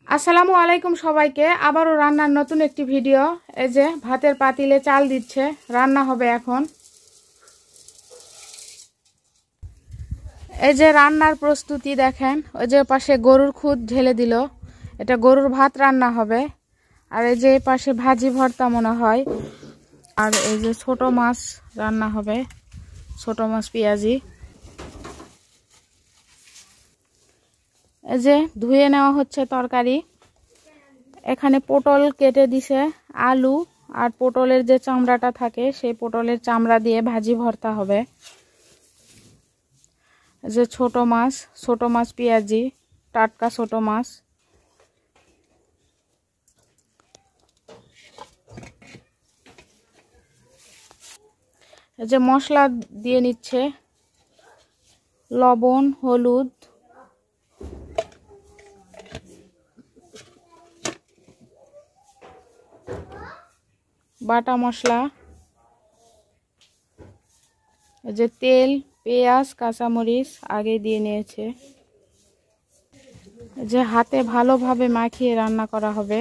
আসসালামু আলাইকুম সবাইকে। আবারও রান্নার নতুন একটি ভিডিও। এই যে ভাতের পাতিলে চাল দিচ্ছে, রান্না হবে এখন। এই যে রান্নার প্রস্তুতি দেখেন, ওই যে পাশে গরুর খুদ ঢেলে দিল, এটা গরুর ভাত রান্না হবে। আর এই যে পাশে ভাজি ভর্তা মনে হয়। আর এই যে ছোট মাছ রান্না হবে, ছোট মাছ পেঁয়াজি। এই যে ধুয়ে নেওয়া হচ্ছে তরকারি। এখানে পটল কেটে দিছে, আলু আর পটলের যে চামড়াটা থাকে সেই পটলের চামড়া দিয়ে ভাজি ভর্তা হবে। যে ছোট মাছ পেঁয়াজি, টাটকা ছোট মাছ। এই যে মশলা দিয়ে নিচ্ছে, লবণ, হলুদ, বাটা মশলা, এই যে তেল, পেঁয়াজ, কাঁচামরিচ আগে দিয়ে নিয়েছে। যে হাতে ভালোভাবে মাখিয়ে রান্না করা হবে।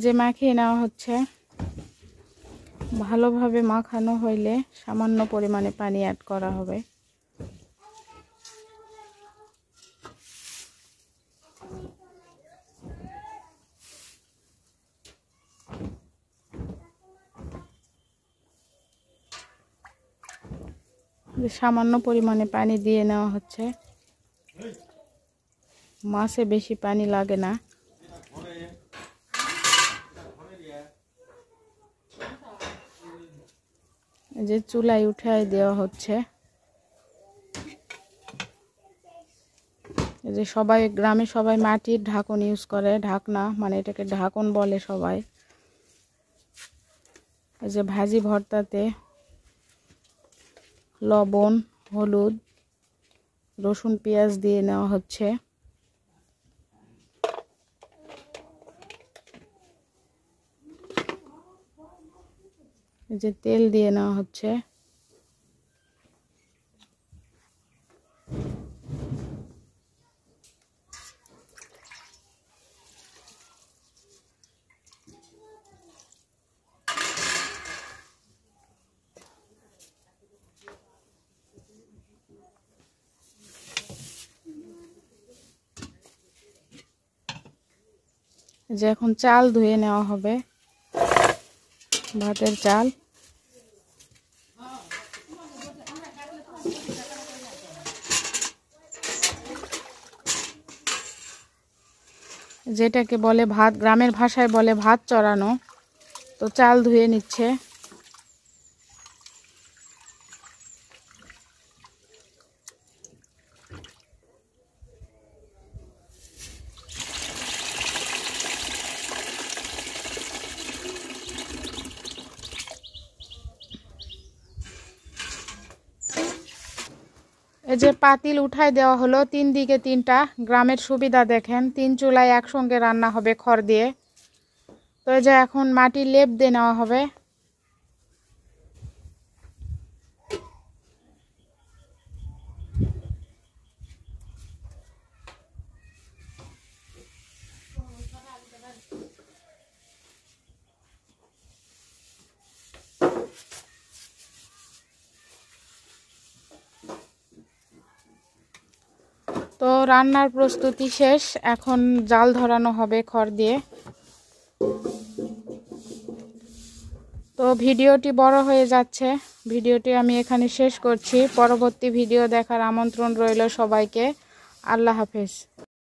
যে মাখিয়ে নেওয়া হচ্ছে, ভালোভাবে মাখানো হইলে সামান্য পরিমাণে পানি অ্যাড করা হবে। সামান্য পরিমাণে পানি দিয়ে নেওয়া হচ্ছে, মাছে বেশি পানি লাগে না। যে চুলায় উঠাই দেওয়া হচ্ছে। যে সবাই গ্রামে সবাই মাটির ঢাকন ইউজ করে, ঢাকনা মানে এটাকে ঢাকন বলে সবাই। যে ভাজি ভর্তাতে লবণ, হলুদ, রসুন, পেঁয়াজ দিয়ে নেওয়া হচ্ছে। যে তেল দিয়ে নেওয়া হচ্ছে। যে এখন চাল ধুয়ে নেওয়া হবে, ভাতের চাল। যেটাকে বলে ভাত, গ্রামের ভাষায় বলে ভাত চড়ানো। তো চাল ধুয়ে নিচ্ছে। এই যে পাতিল উঠাই দেওয়া হলো, 3 দিকে 3টা। গ্রামের সুবিধা দেখেন, 3 চুলায় একসঙ্গে রান্না হবে খড় দিয়ে। তো এই যে এখন মাটির লেপ দিয়ে নেওয়া হবে। তো রান্নার প্রস্তুতি শেষ, এখন জাল ধরানো হবে খড় দিয়ে। তো ভিডিওটি বড় হয়ে যাচ্ছে, ভিডিওটি আমি এখানে শেষ করছি। পরবর্তী ভিডিও দেখার আমন্ত্রণ রইল সবাইকে। আল্লাহ হাফেজ।